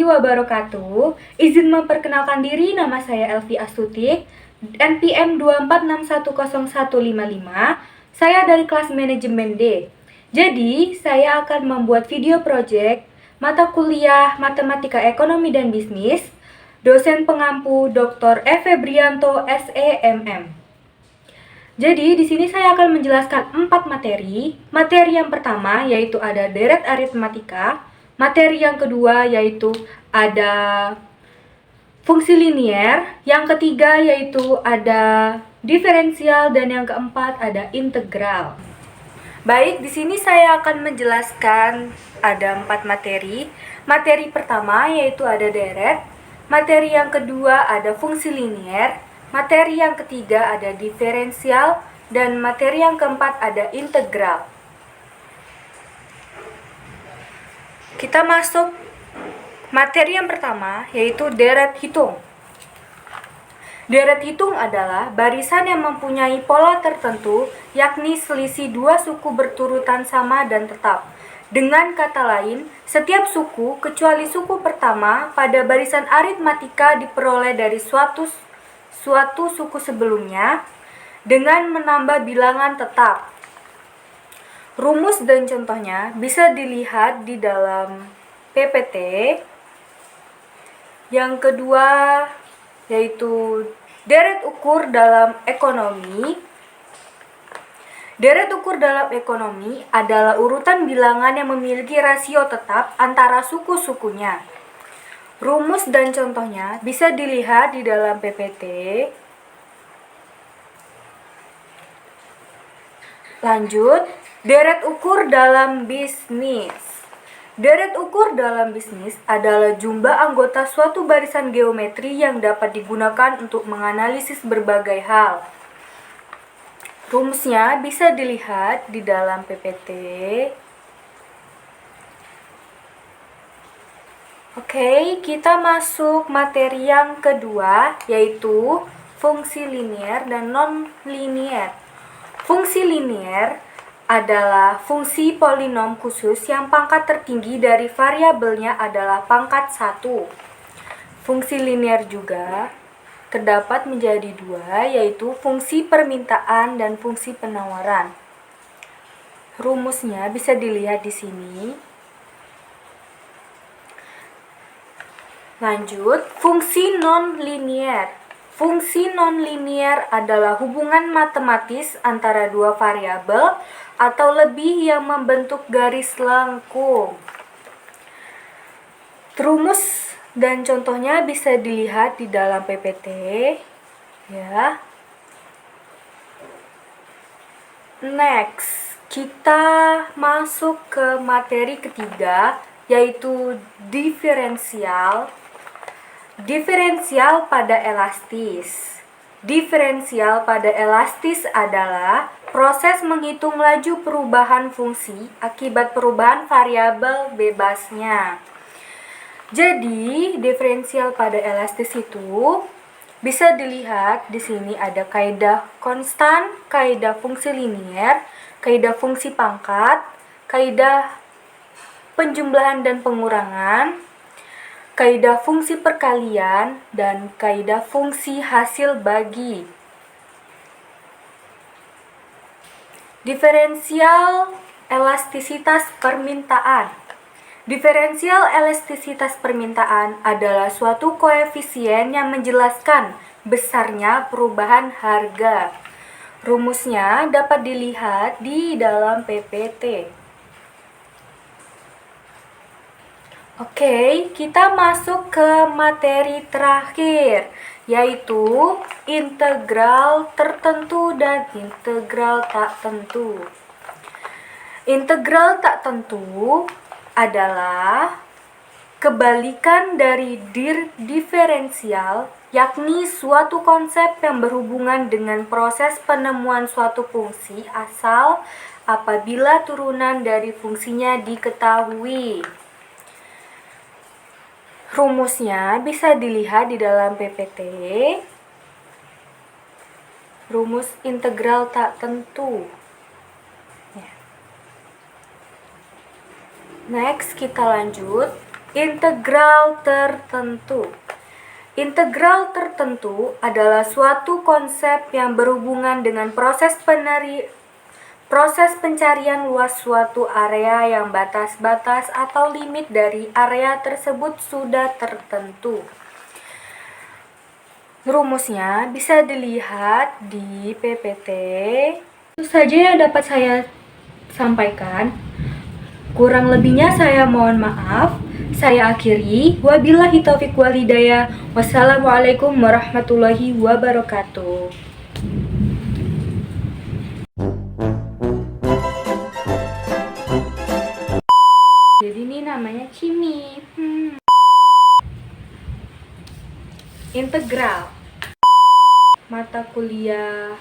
wabarakatuh. Izin memperkenalkan diri, nama saya Elvi Astuti, NPM 246101155. Saya dari kelas manajemen D. Jadi, saya akan membuat video project mata kuliah Matematika Ekonomi dan Bisnis, dosen pengampu Dr. E. Febrianto, SEMM. Jadi, di sini saya akan menjelaskan 4 materi. Materi yang pertama yaitu ada deret aritmatika. Materi yang kedua yaitu ada fungsi linier. Yang ketiga yaitu ada diferensial dan yang keempat ada integral. Baik, di sini saya akan menjelaskan ada 4 materi. Materi pertama yaitu ada deret. Materi yang kedua ada fungsi linier. Materi yang ketiga ada diferensial, dan materi yang keempat ada integral. Kita masuk materi yang pertama, yaitu deret hitung. Deret hitung adalah barisan yang mempunyai pola tertentu, yakni selisih dua suku berturutan sama dan tetap. Dengan kata lain, setiap suku, kecuali suku pertama, pada barisan aritmatika diperoleh dari suatu suku sebelumnya dengan menambah bilangan tetap. Rumus dan contohnya bisa dilihat di dalam PPT. Yang kedua yaitu deret ukur dalam ekonomi. Deret ukur dalam ekonomi adalah urutan bilangan yang memiliki rasio tetap antara suku-sukunya. Rumus dan contohnya bisa dilihat di dalam PPT. Lanjut, deret ukur dalam bisnis. Deret ukur dalam bisnis adalah jumlah anggota suatu barisan geometri yang dapat digunakan untuk menganalisis berbagai hal. Rumusnya bisa dilihat di dalam PPT. Oke, kita masuk materi yang kedua, yaitu fungsi linier dan non-linier. Fungsi linier adalah fungsi polinom khusus yang pangkat tertinggi dari variabelnya adalah pangkat 1. Fungsi linier juga terdapat menjadi dua, yaitu fungsi permintaan dan fungsi penawaran. Rumusnya bisa dilihat di sini. Lanjut, fungsi non-linier. Fungsi non-linier adalah hubungan matematis antara dua variabel atau lebih yang membentuk garis lengkung. Rumus dan contohnya bisa dilihat di dalam PPT. Ya. Next, kita masuk ke materi ketiga, yaitu diferensial. Diferensial pada elastis. Diferensial pada elastis adalah proses menghitung laju perubahan fungsi akibat perubahan variabel bebasnya. Jadi, diferensial pada elastis itu bisa dilihat di sini ada kaidah konstan, kaidah fungsi linier, kaidah fungsi pangkat, kaidah penjumlahan dan pengurangan, kaidah fungsi perkalian, dan kaidah fungsi hasil bagi. Diferensial elastisitas permintaan. Diferensial elastisitas permintaan adalah suatu koefisien yang menjelaskan besarnya perubahan harga. Rumusnya dapat dilihat di dalam PPT. Oke, kita masuk ke materi terakhir, yaitu integral tertentu dan integral tak tentu. Integral tak tentu adalah kebalikan dari diferensial, yakni suatu konsep yang berhubungan dengan proses penemuan suatu fungsi asal apabila turunan dari fungsinya diketahui. Rumusnya bisa dilihat di dalam PPT. Rumus integral tak tentu. Next, kita lanjut. Integral tertentu. Integral tertentu adalah suatu konsep yang berhubungan dengan proses pencarian luas suatu area yang batas-batas atau limit dari area tersebut sudah tertentu. Rumusnya bisa dilihat di PPT. Itu saja yang dapat saya sampaikan. Kurang lebihnya saya mohon maaf. Saya akhiri. Wabillahi taufiq wal hidayah. Wassalamualaikum warahmatullahi wabarakatuh. Jadi ini namanya Kimi. Integral. Mata kuliah.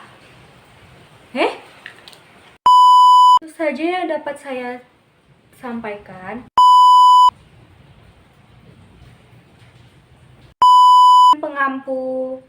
Itu saja yang dapat saya sampaikan. Pengampu